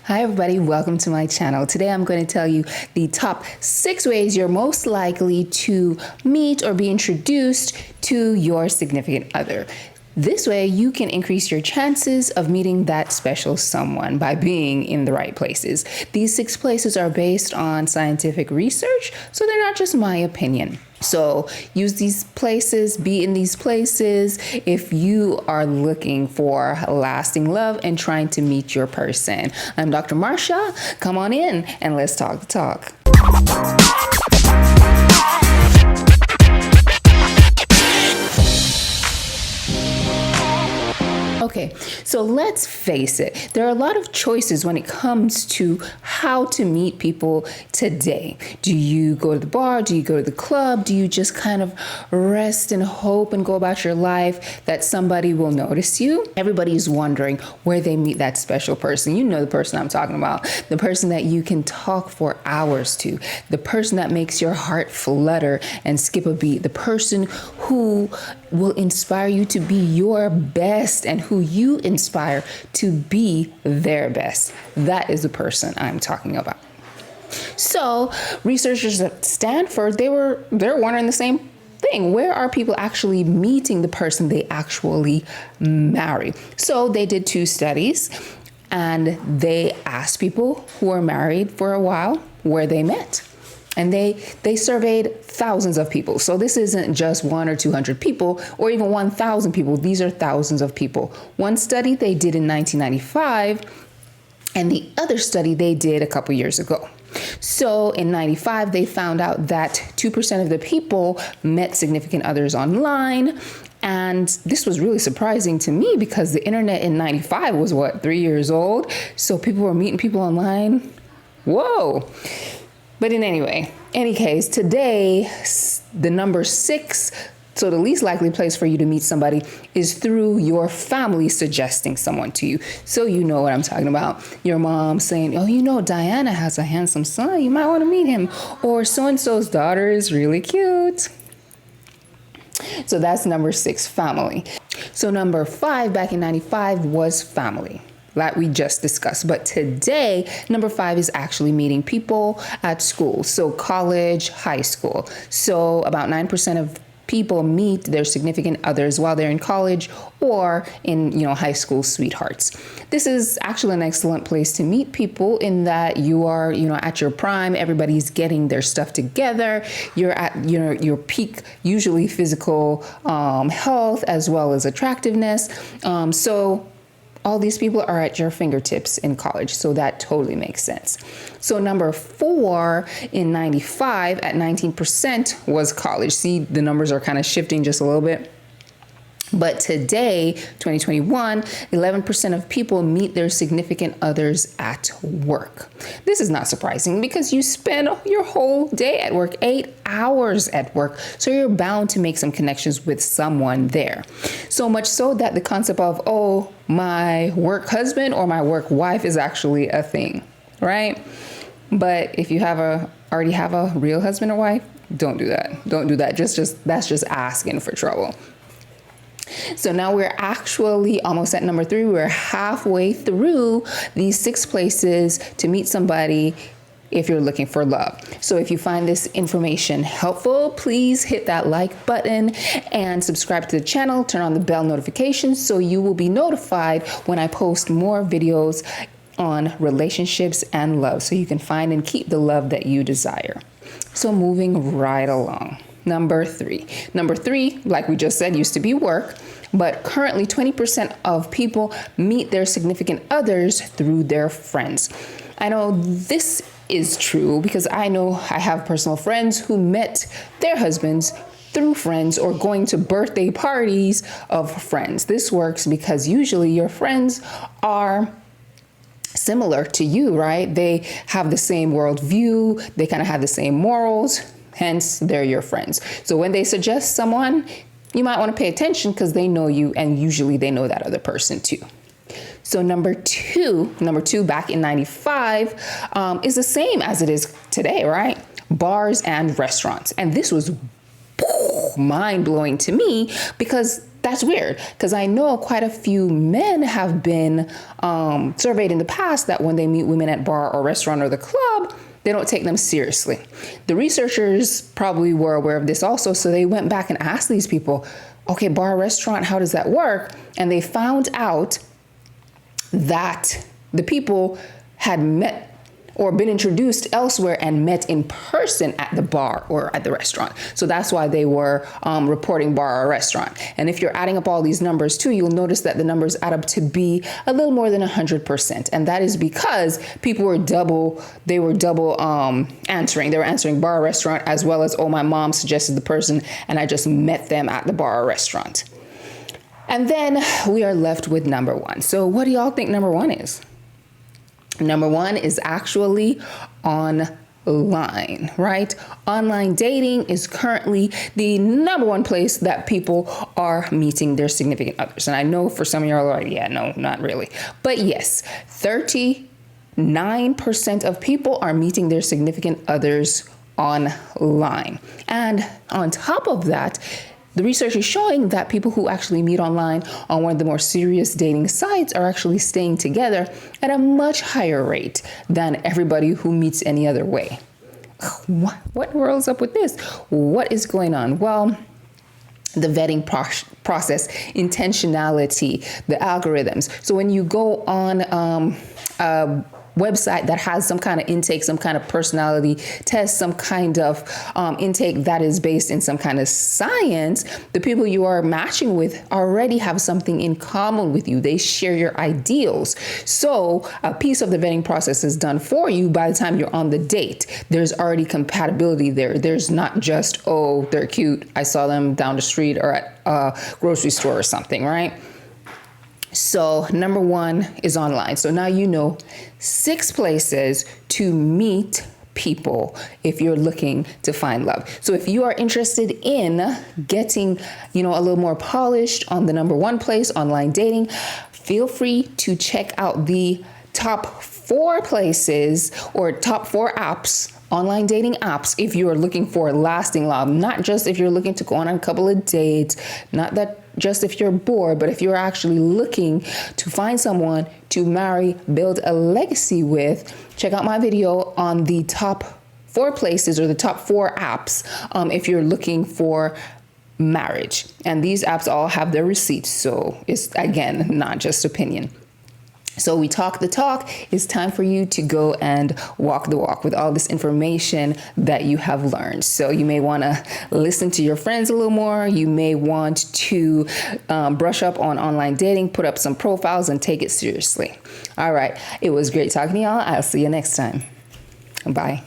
Hi everybody, welcome to my channel. Today I'm going to tell you the top 6 ways you're most likely to meet or be introduced to your significant other. This way you can increase your chances of meeting that special someone by being in the right places. These 6 places are based on scientific research, so they're not just my opinion. So use these places, be in these places if you are looking for lasting love and trying to meet your person. I'm Dr. Marsha. Come on in and let's talk the talk. Okay, so let's face it, there are a lot of choices when it comes to how to meet people today. Do you go to the bar? Do you go to the club? Do you just kind of rest and hope and go about your life that somebody will notice you? Everybody's wondering where they meet that special person. You know the person I'm talking about, the person that you can talk for hours to, the person that makes your heart flutter and skip a beat, the person who will inspire you to be your best and who you inspire to be their best. That is the person I'm talking about. So researchers at Stanford, they're wondering the same thing. Where are people actually meeting the person they actually marry? So they did 2 studies and they asked people who are married for a while where they met. And they surveyed thousands of people. So this isn't just 100 or 200 people or even 1,000 people. These are thousands of people. One study they did in 1995 and the other study they did a couple years ago. So in 95, they found out that 2% of the people met significant others online. And this was really surprising to me because the internet in 95 was 3 years old. So people were meeting people online. Whoa. But in any case, today, the number 6, so the least likely place for you to meet somebody is through your family suggesting someone to you. So you know what I'm talking about. Your mom saying, oh, you know, Diana has a handsome son. You might want to meet him. Or so-and-so's daughter is really cute. So that's number 6, family. So number 5 back in 95 was family, that we just discussed. But today, number 5 is actually meeting people at school. So college, high school. So about 9% of people meet their significant others while they're in college or in, high school sweethearts. This is actually an excellent place to meet people in that you are, at your prime. Everybody's getting their stuff together. You're at, your peak, usually physical health as well as attractiveness. So all these people are at your fingertips in college. So that totally makes sense. So number 4 in 95 at 19% was college. See, the numbers are kind of shifting just a little bit. But today, 2021, 11% of people meet their significant others at work. This is not surprising because you spend your whole day at work, 8 hours at work. So you're bound to make some connections with someone there. So much so that the concept of, oh, my work husband or my work wife is actually a thing, right? But if you already have a real husband or wife, don't do that. Don't do that. That's just asking for trouble. So now we're actually almost at number 3. We're halfway through these 6 places to meet somebody if you're looking for love. So if you find this information helpful, please hit that like button and subscribe to the channel. Turn on the bell notifications so you will be notified when I post more videos on relationships and love so you can find and keep the love that you desire. So moving right along. Number 3, like we just said, used to be work, but currently 20% of people meet their significant others through their friends. I know this is true because I know I have personal friends who met their husbands through friends or going to birthday parties of friends. This works because usually your friends are similar to you, right? They have the same worldview. They kind of have the same morals. Hence, they're your friends. So when they suggest someone, you might want to pay attention because they know you and usually they know that other person too. So number two back in 95 is the same as it is today, right? Bars and restaurants. And this was mind blowing to me because that's weird, because I know quite a few men have been surveyed in the past that when they meet women at bar or restaurant or the club, they don't take them seriously. The researchers probably were aware of this also, so they went back and asked these people, okay, bar, restaurant, how does that work? And they found out that the people had met or been introduced elsewhere and met in person at the bar or at the restaurant. So that's why they were reporting bar or restaurant. And if you're adding up all these numbers too, you'll notice that the numbers add up to be a little more than 100%. And that is because people were double answering. They were answering bar or restaurant as well as, oh, my mom suggested the person and I just met them at the bar or restaurant. And then we are left with number one. So what do y'all think number one is? Number one is actually online, right? Online dating is currently the number one place that people are meeting their significant others. And I know for some of y'all are like, yeah, no, not really. But yes, 39% of people are meeting their significant others online. And on top of that, the research is showing that people who actually meet online on one of the more serious dating sites are actually staying together at a much higher rate than everybody who meets any other way. What world's up with this? What is going on? Well, the vetting process, intentionality, the algorithms. So when you go on a website that has some kind of intake, some kind of personality test, some kind of intake that is based in some kind of science, the people you are matching with already have something in common with you. They share your ideals. So a piece of the vetting process is done for you by the time you're on the date. There's already compatibility there. There's not just, oh, they're cute, I saw them down the street or at a grocery store or something, right? So number one is online. So now you know 6 places to meet people if you're looking to find love. So if you are interested in getting, a little more polished on the number one place, online dating, feel free to check out the top 4 places or top 4 apps, online dating apps, if you are looking for lasting love, not just if you're looking to go on a couple of dates, not that just if you're bored, but if you're actually looking to find someone to marry, build a legacy with, check out my video on the top 4 places or the top 4 apps if you're looking for marriage. And these apps all have their receipts. So it's, again, not just opinion. So we talk the talk. It's time for you to go and walk the walk with all this information that you have learned. So you may want to listen to your friends a little more. You may want to brush up on online dating, put up some profiles and take it seriously. All right. It was great talking to y'all. I'll see you next time. Bye.